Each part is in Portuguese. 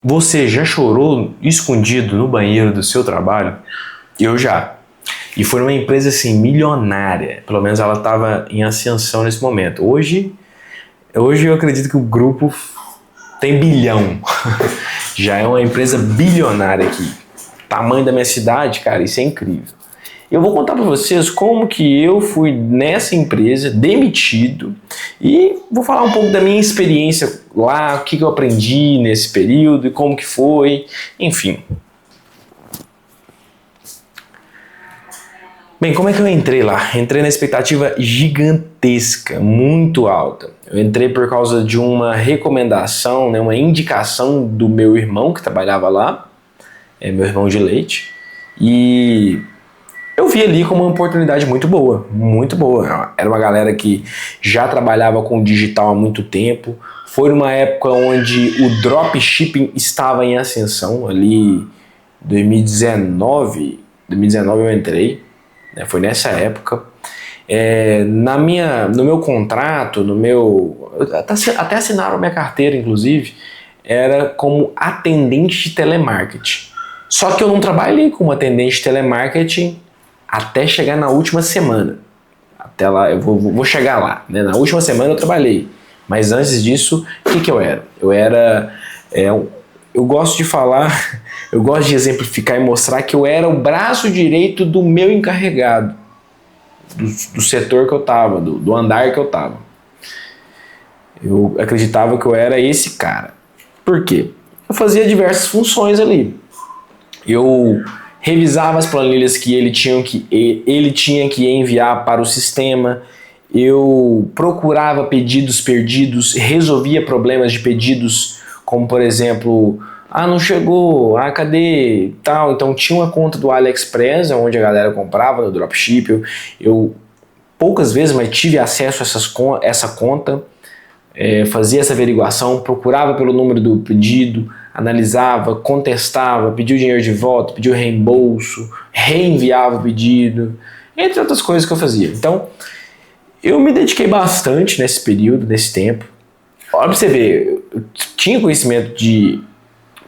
Você já chorou escondido no banheiro do seu trabalho? Eu já. E foi numa empresa assim milionária. Pelo menos ela estava em ascensão nesse momento. Hoje eu acredito que o grupo tem bilhão. Já é uma empresa bilionária aqui. Tamanho da minha cidade, cara, isso é incrível. Eu vou contar para vocês como que eu fui nessa empresa demitido e vou falar um pouco da minha experiência lá, o que eu aprendi nesse período e como que foi, enfim. Bem, como é que eu entrei lá? Entrei na expectativa gigantesca, muito alta. Eu entrei por causa de uma recomendação, né, uma indicação do meu irmão que trabalhava lá, meu irmão de leite, e eu vi ali como uma oportunidade muito boa, muito boa. Era uma galera que já trabalhava com digital há muito tempo. Foi numa época onde o dropshipping estava em ascensão, ali 2019 eu entrei, né? Foi nessa época. No meu contrato, até assinaram minha carteira, inclusive, era como atendente de telemarketing. Só que eu não trabalhei como atendente de telemarketing até chegar na última semana. Até lá, eu vou chegar lá, né? Na última semana eu trabalhei. Mas antes disso, o que eu era? Eu gosto de falar, eu gosto de exemplificar e mostrar que eu era o braço direito do meu encarregado, do setor que eu estava, do andar que eu estava. Eu acreditava que eu era esse cara. Por quê? Eu fazia diversas funções ali. Eu revisava as planilhas que ele tinha que enviar para o sistema, eu procurava pedidos perdidos, resolvia problemas de pedidos, como por exemplo, não chegou, cadê, tal. Então tinha uma conta do AliExpress, onde a galera comprava no dropship, eu poucas vezes, mas tive acesso a essa conta, fazia essa averiguação, procurava pelo número do pedido, analisava, contestava, pediu dinheiro de volta, pediu reembolso, reenviava o pedido, entre outras coisas que eu fazia. Então, eu me dediquei bastante nesse período, nesse tempo. Olha pra você ver, eu tinha conhecimento de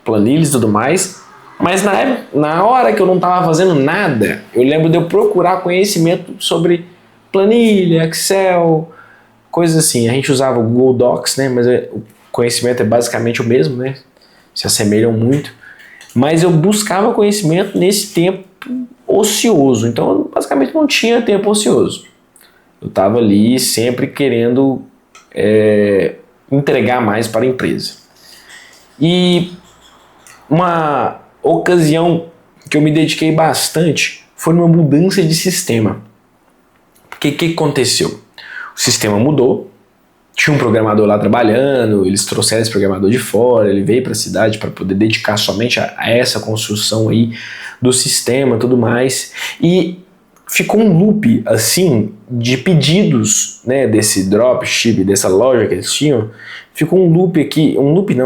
planilhas e tudo mais, mas na hora que eu não estava fazendo nada, eu lembro de eu procurar conhecimento sobre planilha, Excel, coisas assim. A gente usava o Google Docs, né? Mas o conhecimento é basicamente o mesmo, né? Se assemelham muito, mas eu buscava conhecimento nesse tempo ocioso, então eu basicamente não tinha tempo ocioso. Eu estava ali sempre querendo entregar mais para a empresa. E uma ocasião que eu me dediquei bastante foi numa mudança de sistema. Porque o que aconteceu? O sistema mudou, tinha um programador lá trabalhando, eles trouxeram esse programador de fora, ele veio para a cidade para poder dedicar somente a essa construção aí do sistema e tudo mais, e ficou um loop assim de pedidos, né, desse dropship, dessa loja que eles tinham, ficou um loop aqui,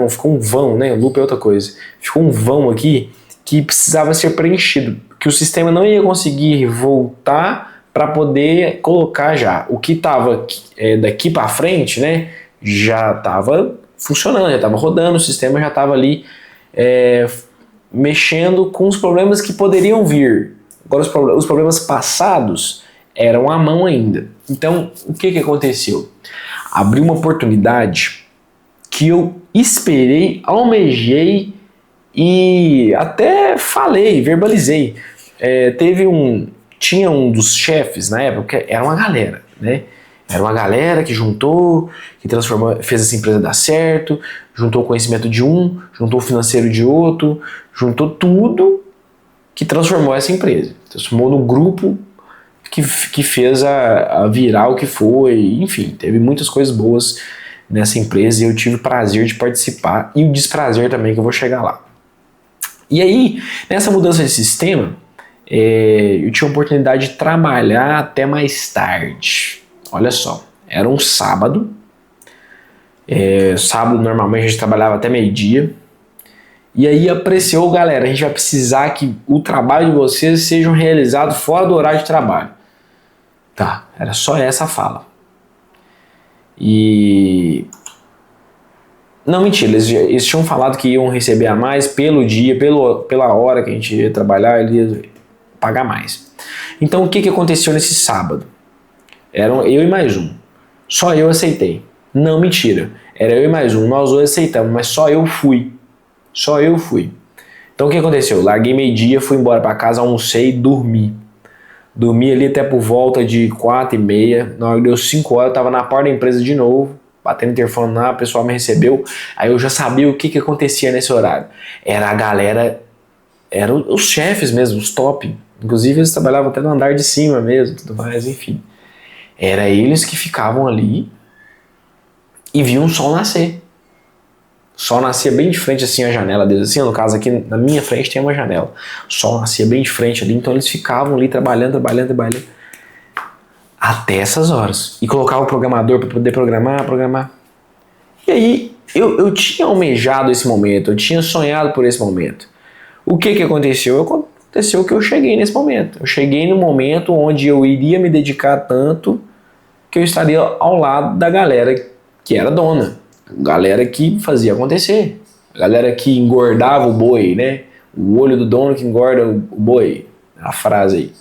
ficou um vão, né, loop é outra coisa, ficou um vão aqui que precisava ser preenchido, que o sistema não ia conseguir voltar para poder colocar já o que estava daqui para frente, né, já estava funcionando, já estava rodando, o sistema já estava ali mexendo com os problemas que poderiam vir. Agora os problemas passados eram à mão ainda. Então o que aconteceu? Abriu uma oportunidade que eu esperei, almejei e até falei, verbalizei. Tinha um dos chefes na época, era uma galera, né? Era uma galera que juntou, que transformou, fez essa empresa dar certo, juntou o conhecimento de um, juntou o financeiro de outro, juntou tudo que transformou essa empresa. Transformou no grupo que fez a virar o que foi, enfim, teve muitas coisas boas nessa empresa e eu tive o prazer de participar e o desprazer também que eu vou chegar lá. E aí, nessa mudança de sistema, eu tinha a oportunidade de trabalhar até mais tarde. Olha só, era um sábado. Sábado normalmente a gente trabalhava até meio-dia. E aí apareceu, galera, a gente vai precisar que o trabalho de vocês seja realizado fora do horário de trabalho. Tá, era só essa a fala. E Não, mentira, eles tinham falado que iam receber a mais pelo dia, pela hora que a gente ia trabalhar, eles iam pagar mais. Então o que aconteceu nesse sábado? Eram eu e mais um. Só eu aceitei. Não, mentira. Era eu e mais um. Nós dois aceitamos, mas só eu fui. Só eu fui. Então o que aconteceu? Larguei meio-dia, fui embora para casa, almocei e dormi. Dormi ali até por volta de 4h30. Na hora que deu 5 horas, eu tava na porta da empresa de novo, batendo interfone lá, o pessoal me recebeu. Aí eu já sabia o que acontecia nesse horário. Era a galera, eram os chefes mesmo, os top. Inclusive eles trabalhavam até no andar de cima mesmo, tudo mais, enfim. Era eles que ficavam ali e viam o sol nascer. O sol nascia bem de frente assim à janela deles, assim, no caso aqui na minha frente tem uma janela. O sol nascia bem de frente ali, então eles ficavam ali trabalhando até essas horas. E colocavam o programador para poder programar. E aí eu tinha almejado esse momento, eu tinha sonhado por esse momento. O que aconteceu? Aconteceu que eu cheguei nesse momento. Eu cheguei no momento onde eu iria me dedicar tanto que eu estaria ao lado da galera que era dona. Galera que fazia acontecer. Galera que engordava o boi, né? O olho do dono que engorda o boi. A frase aí.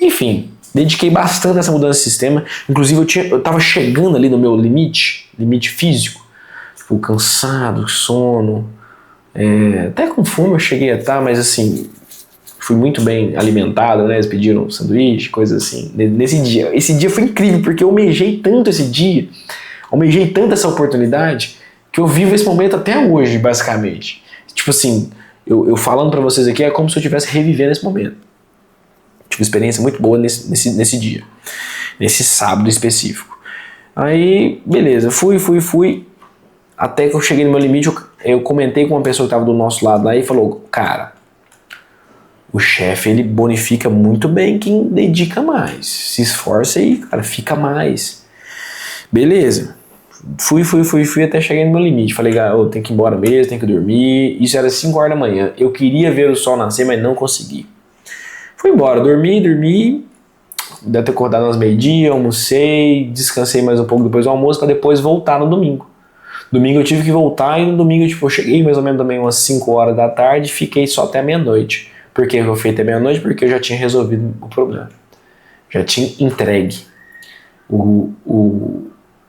Enfim, dediquei bastante a essa mudança de sistema. Inclusive eu tava chegando ali no meu limite físico. Tipo, cansado, sono. Até com fome eu cheguei a estar, mas assim, fui muito bem alimentado, né? Eles pediram sanduíche, coisas assim. Nesse dia. Esse dia foi incrível, porque eu almejei tanto esse dia. Almejei tanto essa oportunidade que eu vivo esse momento até hoje, basicamente. Tipo assim, eu falando pra vocês aqui é como se eu estivesse revivendo esse momento. Tive uma experiência muito boa nesse dia. Nesse sábado específico. Aí, beleza, fui. Até que eu cheguei no meu limite, eu comentei com uma pessoa que estava do nosso lado lá e falou, cara, o chefe ele bonifica muito bem quem dedica mais. Se esforça aí, cara, fica mais. Beleza. Fui até chegar no meu limite. Falei, eu tenho que ir embora mesmo, tenho que dormir. Isso era 5 horas da manhã. Eu queria ver o sol nascer, mas não consegui. Fui embora, dormi. Deve ter acordado às meio-dia, almocei, descansei mais um pouco depois do almoço, para depois voltar no domingo. Domingo eu tive que voltar e no domingo eu cheguei mais ou menos também umas 5 horas da tarde e fiquei só até meia-noite. Por que eu fui até meia-noite? Porque eu já tinha resolvido o problema. Já tinha entregue o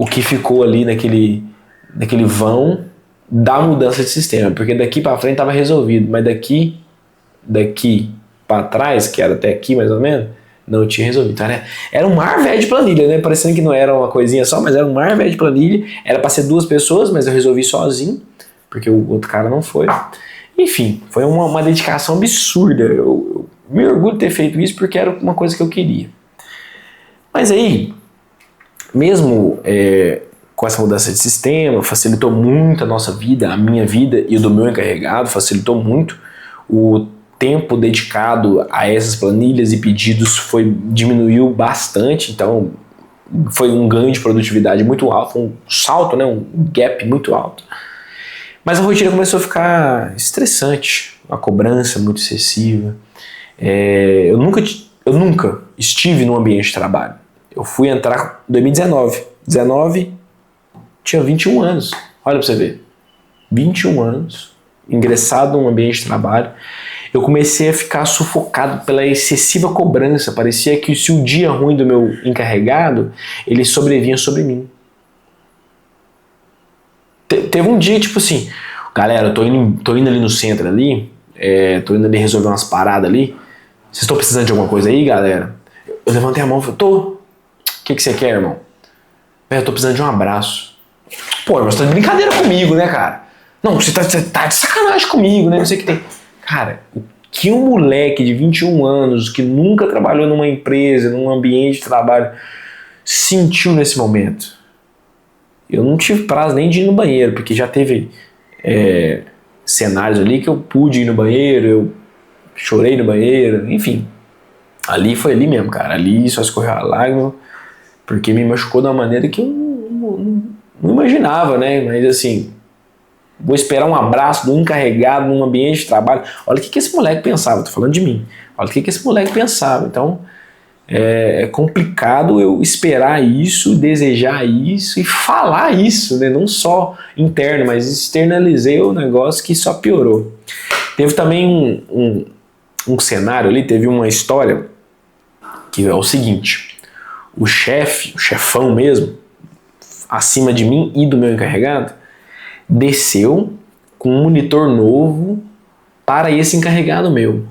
que ficou ali naquele vão da mudança de sistema, porque daqui para frente estava resolvido, mas daqui para trás, que era até aqui mais ou menos, não tinha resolvido. Então era um mar velho de planilha, né? Parecendo que não era uma coisinha só, mas era um mar velho de planilha. Era para ser 2 pessoas, mas eu resolvi sozinho, porque o outro cara não foi. Enfim, foi uma dedicação absurda. Eu me orgulho de ter feito isso porque era uma coisa que eu queria. Mas aí, mesmo com essa mudança de sistema, facilitou muito a nossa vida, a minha vida e o do meu encarregado, facilitou muito. O tempo dedicado a essas planilhas e pedidos diminuiu bastante, então foi um ganho de produtividade muito alto, um salto, né, um gap muito alto. Mas a rotina começou a ficar estressante, uma cobrança muito excessiva. Eu nunca estive num ambiente de trabalho. Eu fui entrar em 2019, tinha 21 anos, olha pra você ver, 21 anos, ingressado num ambiente de trabalho, eu comecei a ficar sufocado pela excessiva cobrança, parecia que se o dia ruim do meu encarregado, ele sobrevinha sobre mim. Teve um dia, tipo assim, galera, eu tô indo ali no centro ali, tô indo ali resolver umas paradas ali, vocês estão precisando de alguma coisa aí, galera? Eu levantei a mão e falei, tô. O que você quer, irmão? Eu tô precisando de um abraço. Pô, irmão, você tá de brincadeira comigo, né, cara? Não, você tá de sacanagem comigo, né? Não sei o que tem. Cara, o que um moleque de 21 anos, que nunca trabalhou numa empresa, num ambiente de trabalho, sentiu nesse momento? Eu não tive prazo nem de ir no banheiro, porque já teve cenários ali que eu pude ir no banheiro, eu chorei no banheiro, enfim. Ali foi ali mesmo, cara. Ali só escorreu a lágrima, porque me machucou de uma maneira que eu não imaginava, né? Mas assim, vou esperar um abraço do encarregado num ambiente de trabalho. Olha o que esse moleque pensava, tô falando de mim. Olha o que esse moleque pensava. Então, É complicado eu esperar isso, desejar isso e falar isso, né? Não só interno, mas externalizei o negócio que só piorou. Teve também um cenário ali, teve uma história que é o seguinte: o chefe, o chefão mesmo, acima de mim e do meu encarregado, desceu com um monitor novo para esse encarregado meu.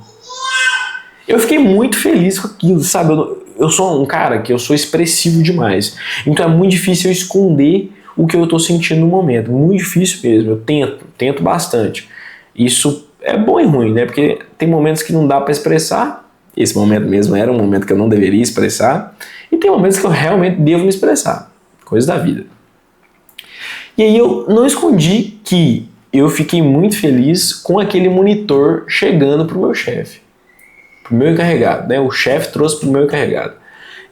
Eu fiquei muito feliz com aquilo, sabe? Eu sou um cara que eu sou expressivo demais. Então é muito difícil eu esconder o que eu estou sentindo no momento. Muito difícil mesmo. Eu tento bastante. Isso é bom e ruim, né? Porque tem momentos que não dá para expressar. Esse momento mesmo era um momento que eu não deveria expressar. E tem momentos que eu realmente devo me expressar. Coisa da vida. E aí eu não escondi que eu fiquei muito feliz com aquele monitor chegando pro meu chefe. Pro meu encarregado, né? O chefe trouxe pro meu encarregado.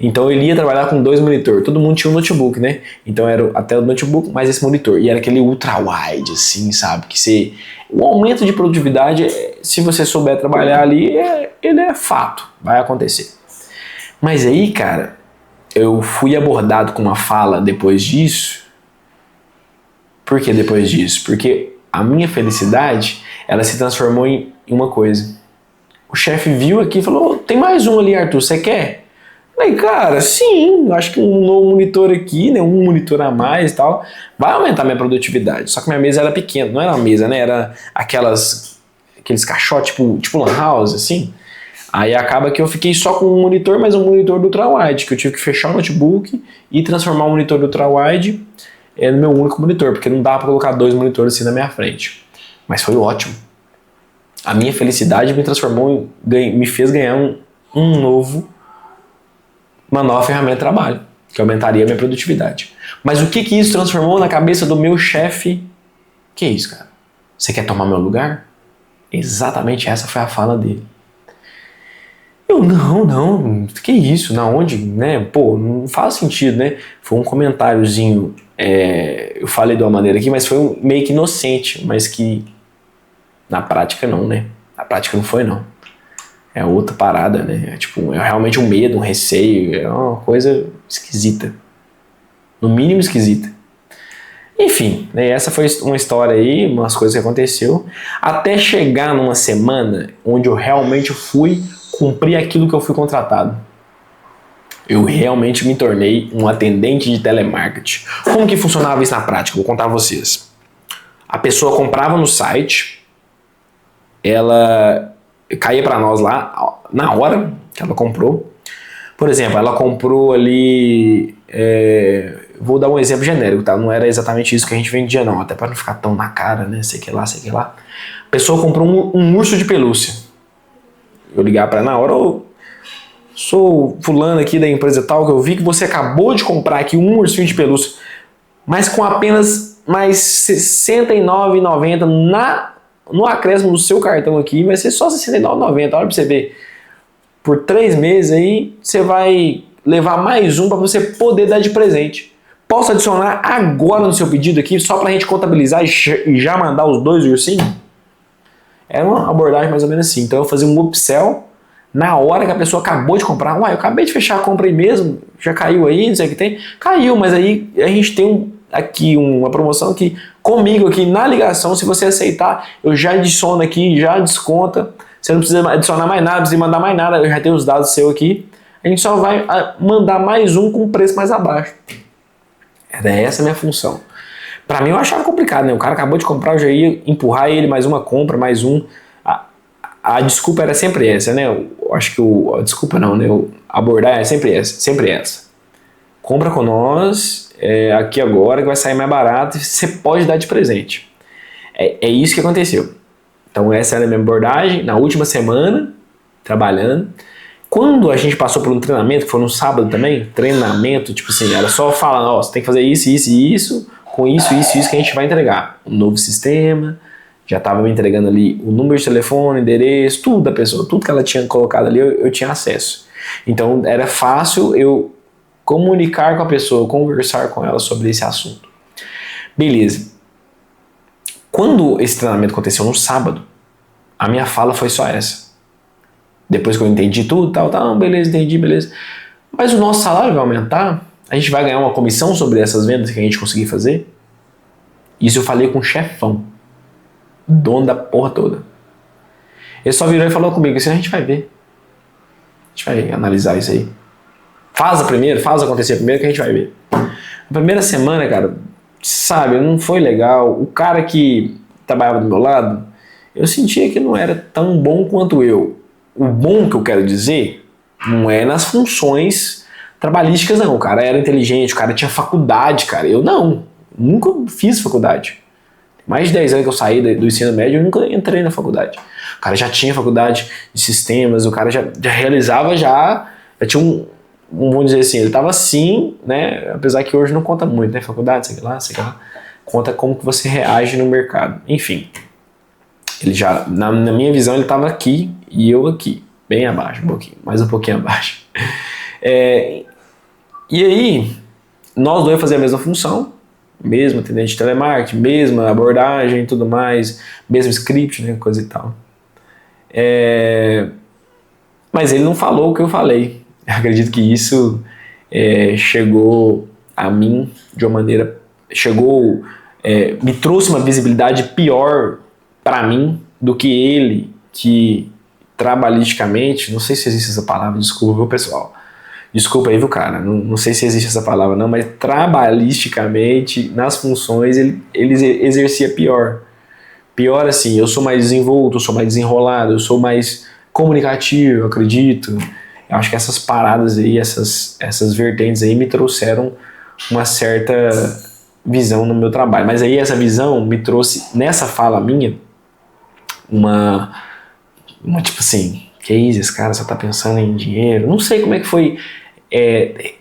Então ele ia trabalhar com 2 monitores. Todo mundo tinha um notebook, né? Então era a tela do notebook mais esse monitor. E era aquele ultra-wide, assim, sabe? O aumento de produtividade, se você souber trabalhar ali, ele é fato. Vai acontecer. Mas aí, cara, eu fui abordado com uma fala depois disso. Por que depois disso? Porque a minha felicidade, ela se transformou em uma coisa. O chefe viu aqui e falou: tem mais um ali, Arthur, você quer? Eu falei, cara, sim, acho que um novo monitor aqui, né, um monitor a mais e tal, vai aumentar minha produtividade. Só que minha mesa era pequena, não era uma mesa, né, era aqueles caixotes, tipo lan house, assim. Aí acaba que eu fiquei só com um monitor, mas um monitor do ultrawide, que eu tive que fechar o notebook e transformar o monitor do ultrawide no meu único monitor, porque não dava para colocar 2 monitores assim na minha frente. Mas foi ótimo. A minha felicidade me transformou, me fez ganhar uma nova ferramenta de trabalho, que aumentaria a minha produtividade. Mas o que isso transformou na cabeça do meu chefe? Que isso, cara? Você quer tomar meu lugar? Exatamente essa foi a fala dele. Eu, não, que isso? Na onde, né? Pô, não faz sentido, né? Foi um comentáriozinho, eu falei de uma maneira aqui, mas foi meio que inocente, mas que na prática não, né? Na prática não foi, não. É outra parada, né? É realmente um medo, um receio, é uma coisa esquisita. No mínimo esquisita. Enfim, né, essa foi uma história aí, umas coisas que aconteceu, até chegar numa semana onde eu realmente fui cumprir aquilo que eu fui contratado. Eu realmente me tornei um atendente de telemarketing. Como que funcionava isso na prática? Vou contar a vocês. A pessoa comprava no site, ela caía para nós lá na hora que ela comprou. Por exemplo, ela comprou ali, vou dar um exemplo genérico, tá? Não era exatamente isso que a gente vendia não, até para não ficar tão na cara, né? Sei que lá. A pessoa comprou um urso de pelúcia. Eu ligava para ela na hora: sou fulano aqui da empresa tal, que eu vi que você acabou de comprar aqui um ursinho de pelúcia, mas com apenas mais R$ 69,90 no acréscimo do seu cartão aqui, vai ser só R$ 69,90, olha pra você ver. Por 3 meses aí, você vai levar mais um para você poder dar de presente. Posso adicionar agora no seu pedido aqui, só pra gente contabilizar e já mandar os 2 ursinhos? Era uma abordagem mais ou menos assim. Então eu fazia um upsell na hora que a pessoa acabou de comprar. Uai, eu acabei de fechar a compra aí mesmo, já caiu aí, não sei o que tem. Caiu, mas aí a gente tem aqui uma promoção que comigo aqui na ligação, se você aceitar, eu já adiciono aqui, já desconta. Você não precisa adicionar mais nada, não precisa mandar mais nada, eu já tenho os dados seus aqui. A gente só vai mandar mais um com preço mais abaixo. Era essa a minha função. Pra mim eu achava complicado, né? O cara acabou de comprar, eu já ia empurrar ele, mais uma compra, mais um. A desculpa era sempre essa, né? Eu acho que a desculpa não, né? A abordagem é sempre essa. Compra com nós, aqui agora, que vai sair mais barato e você pode dar de presente. É isso que aconteceu. Então essa era a minha abordagem na última semana, trabalhando. Quando a gente passou por um treinamento, que foi no sábado também, treinamento, tipo assim, era só falar, você tem que fazer isso, isso e isso, com isso que a gente vai entregar. Um novo sistema, já estava me entregando ali o número de telefone, endereço, tudo da pessoa, tudo que ela tinha colocado ali, eu tinha acesso. Então era fácil eu comunicar com a pessoa, conversar com ela sobre esse assunto. Beleza. Quando esse treinamento aconteceu no sábado, a minha fala foi só essa. Depois que eu entendi tudo, tal, beleza, entendi, beleza. Mas o nosso salário vai aumentar, a gente vai ganhar uma comissão sobre essas vendas que a gente conseguir fazer. Isso eu falei com o chefão, dono da porra toda. Ele só virou e falou comigo assim, a gente vai ver. A gente vai analisar isso aí. Faz acontecer primeiro que a gente vai ver. Na primeira semana, cara, sabe, não foi legal. O cara que trabalhava do meu lado, eu sentia que não era tão bom quanto eu. O bom que eu quero dizer não é nas funções trabalhísticas, não. O cara era inteligente, o cara tinha faculdade, cara. Eu não. Nunca fiz faculdade. Mais de 10 anos que eu saí do ensino médio, eu nunca entrei na faculdade. O cara já tinha faculdade de sistemas, o cara já realizava, já tinha vamos dizer assim, ele estava assim, né? Apesar que hoje não conta muito, né? Faculdade, sei lá. Conta como que você reage no mercado. Enfim, ele já, na minha visão, ele estava aqui e eu aqui, bem abaixo, mais um pouquinho abaixo. E aí, nós dois fazíamos a mesma função, mesmo atendente de telemarketing, mesma abordagem e tudo mais, mesmo script, né, coisa e tal. Mas ele não falou o que eu falei. Eu acredito que isso chegou a mim de uma maneira... me trouxe uma visibilidade pior para mim do que ele, que trabalhisticamente... Não sei se existe essa palavra, desculpa, viu, pessoal? Desculpa aí, viu, cara? Não sei se existe essa palavra, não, mas trabalhisticamente, nas funções, ele exercia pior. Pior assim, eu sou mais desenvolto, eu sou mais desenrolado, eu sou mais comunicativo, eu acredito. Eu acho que essas paradas aí, essas vertentes aí me trouxeram uma certa visão no meu trabalho. Mas aí essa visão me trouxe, nessa fala minha, uma tipo assim, que isso, esse cara só tá pensando em dinheiro. Não sei como é que foi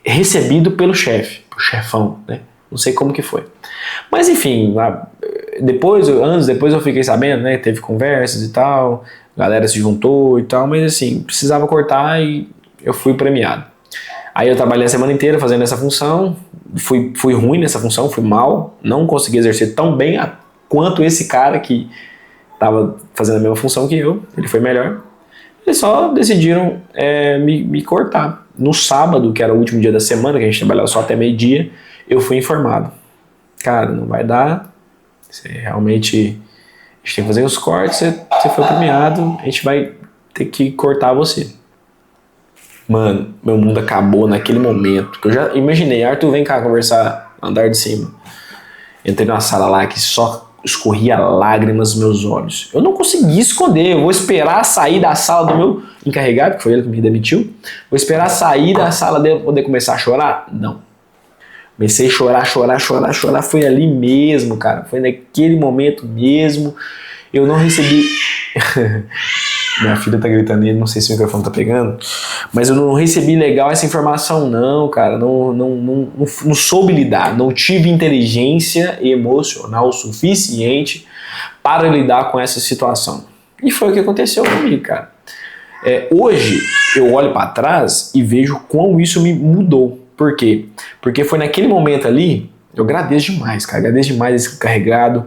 recebido pelo chefe, pro chefão, né? Não sei como que foi. Mas enfim, anos depois eu fiquei sabendo, né? Teve conversas e tal, a galera se juntou e tal, mas assim, precisava cortar e eu fui premiado. Aí eu trabalhei a semana inteira fazendo essa função, fui ruim nessa função, fui mal, não consegui exercer tão bem quanto esse cara que estava fazendo a mesma função que eu, ele foi melhor. Eles só decidiram me cortar. No sábado, que era o último dia da semana, que a gente trabalhava só até meio-dia, eu fui informado. Cara, não vai dar, você realmente... A gente tem que fazer os cortes, você foi premiado, a gente vai ter que cortar você. Mano, meu mundo acabou naquele momento, que eu já imaginei, Arthur, vem cá conversar, andar de cima. Entrei numa sala lá que só escorria lágrimas nos meus olhos. Eu não consegui esconder, eu vou esperar sair da sala do meu encarregado, que foi ele que me demitiu, vou esperar sair da sala dele pra poder começar a chorar? Não. Comecei a chorar, foi ali mesmo, cara, foi naquele momento mesmo. Eu não recebi... Minha filha tá gritando aí, não sei se o microfone tá pegando, mas eu não recebi legal essa informação não, cara, não soube lidar, não tive inteligência emocional suficiente para lidar com essa situação. E foi o que aconteceu comigo, cara. Hoje eu olho para trás e vejo como isso me mudou. Por quê? Porque foi naquele momento ali, eu agradeço demais, cara, agradeço demais esse carregado.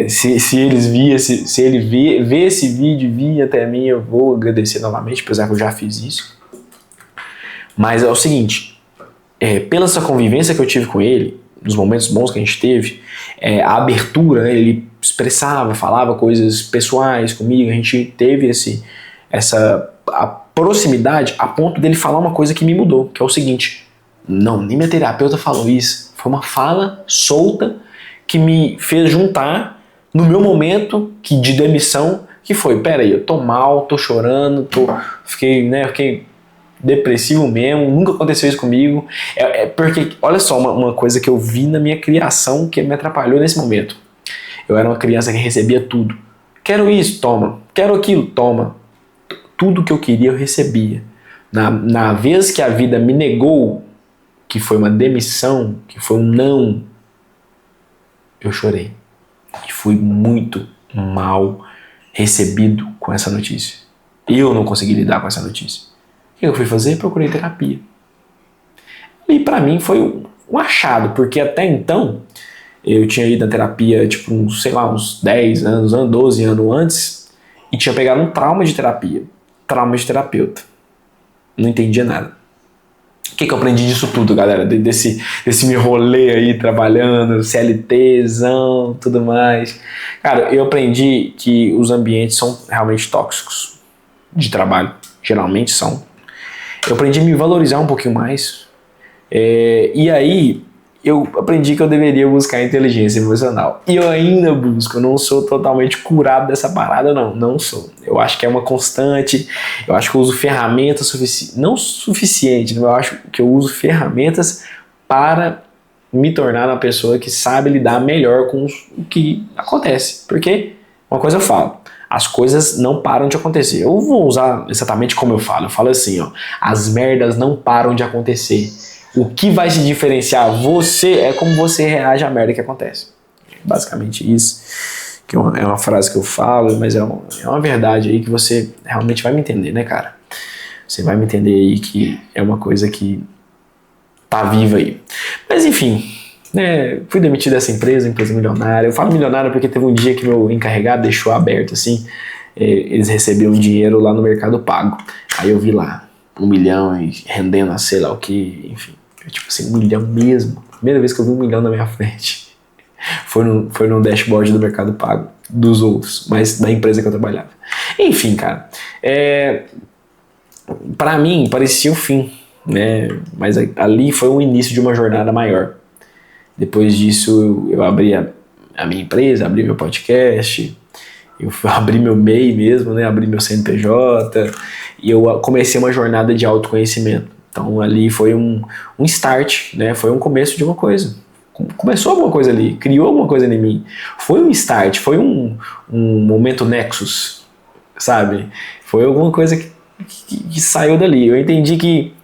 Se ele vê esse vídeo, vir até mim, eu vou agradecer novamente, apesar que eu já fiz isso. Mas é o seguinte, pela essa convivência que eu tive com ele, nos momentos bons que a gente teve, a abertura, né, ele expressava, falava coisas pessoais comigo, a gente teve a proximidade a ponto dele falar uma coisa que me mudou, que é o seguinte: não, nem minha terapeuta falou isso, foi uma fala solta que me fez juntar no meu momento de demissão, que foi, peraí, eu tô mal, tô chorando, fiquei depressivo mesmo, nunca aconteceu isso comigo. Porque, olha só, uma coisa que eu vi na minha criação que me atrapalhou nesse momento. Eu era uma criança que recebia tudo. Quero isso, toma. Quero aquilo, toma. Tudo que eu queria eu recebia. Na vez que a vida me negou, que foi uma demissão, que foi um não, eu chorei. E fui muito mal recebido com essa notícia. Eu não consegui lidar com essa notícia. O que eu fui fazer? Procurei terapia. E pra mim foi um achado, porque até então eu tinha ido na terapia tipo uns 10 anos, 12 anos antes, e tinha pegado um trauma de terapia. trauma de terapeuta. Não entendia nada. O que eu aprendi disso tudo, galera? Desse meu rolê aí, trabalhando, CLTzão, tudo mais. Cara, eu aprendi que os ambientes são realmente tóxicos de trabalho. Geralmente são. Eu aprendi a me valorizar um pouquinho mais. E aí, eu aprendi que eu deveria buscar inteligência emocional. E eu ainda busco, eu não sou totalmente curado dessa parada, não sou. Eu acho que é uma constante, eu acho que eu uso ferramentas não suficiente, eu acho que eu uso ferramentas para me tornar uma pessoa que sabe lidar melhor com o que acontece. Porque, uma coisa eu falo, as coisas não param de acontecer. Eu vou usar exatamente como eu falo assim, ó, as merdas não param de acontecer. O que vai se diferenciar você é como você reage à merda que acontece. Basicamente isso, que é uma frase que eu falo, mas é uma verdade aí que você realmente vai me entender, né, cara? Você vai me entender aí que é uma coisa que tá viva aí. Mas enfim, né, fui demitido dessa empresa milionária. Eu falo milionária porque teve um dia que meu encarregado deixou aberto assim, eles recebiam dinheiro lá no Mercado Pago. Aí eu vi lá, 1 milhão e rendendo a sei lá o que, enfim. Tipo assim, 1 milhão mesmo. Primeira vez que eu vi 1 milhão na minha frente. Foi no dashboard do Mercado Pago, dos outros, mas da empresa que eu trabalhava. Enfim, cara. Pra mim, parecia o fim, né? Mas ali foi o início de uma jornada maior. Depois disso, eu abri a minha empresa, abri meu podcast, eu abri meu MEI mesmo, né? Abri meu CNPJ e eu comecei uma jornada de autoconhecimento. Então ali foi um start, né? Foi um começo de uma coisa. Começou alguma coisa ali, criou alguma coisa em mim. Foi um start, foi um momento nexus, sabe? Foi alguma coisa que saiu dali. Eu entendi que,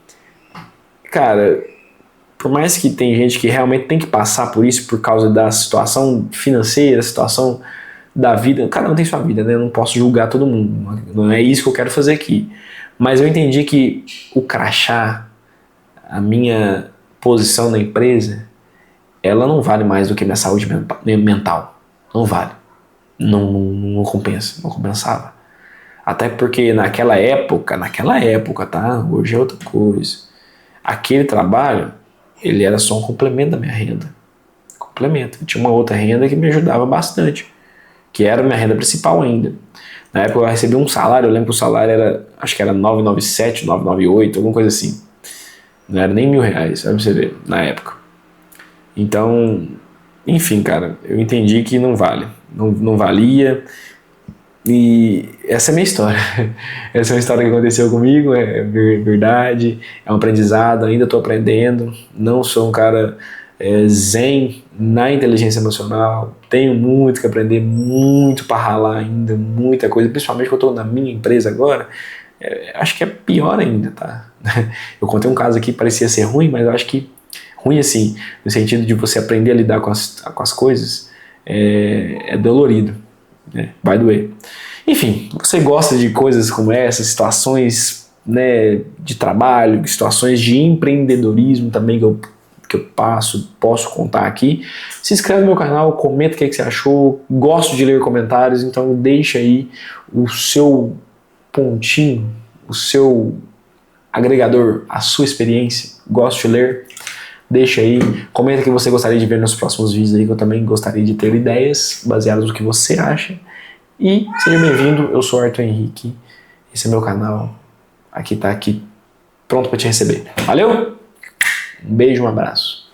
cara, por mais que tem gente que realmente tem que passar por isso por causa da situação financeira, situação da vida, cada um tem sua vida, né? Eu não posso julgar todo mundo, não é isso que eu quero fazer aqui. Mas eu entendi que o crachá, a minha posição na empresa, ela não vale mais do que minha saúde mental. Não vale. Não compensa, não compensava. Até porque naquela época, tá? Hoje é outra coisa. Aquele trabalho, ele era só um complemento da minha renda. Complemento. Eu tinha uma outra renda que me ajudava bastante, que era a minha renda principal ainda. Na época eu recebi um salário, eu lembro que o salário era, acho que era 997, 998, alguma coisa assim. Não era nem R$ 1.000, sabe você ver, na época. Então, enfim, cara, eu entendi que não vale. Não valia. E essa é a minha história. Essa é uma história que aconteceu comigo, é verdade, é um aprendizado, ainda estou aprendendo. Não sou um cara zen na inteligência emocional, tenho muito que aprender, muito para ralar ainda, muita coisa, principalmente que eu estou na minha empresa agora, acho que é pior ainda, tá? Eu contei um caso aqui que parecia ser ruim, mas eu acho que ruim assim, no sentido de você aprender a lidar com as coisas, é dolorido, né? Vai doer. Enfim, você gosta de coisas como essas, situações, né, de trabalho, situações de empreendedorismo também que eu posso contar aqui, se inscreve no meu canal, comenta o que você achou, gosto de ler comentários, então deixa aí o seu pontinho, o seu agregador, a sua experiência, gosto de ler, deixa aí, comenta o que você gostaria de ver nos próximos vídeos aí, que eu também gostaria de ter ideias baseadas no que você acha. E seja bem-vindo, eu sou Arthur Henrique, esse é meu canal, aqui pronto para te receber. Valeu? Um beijo, um abraço.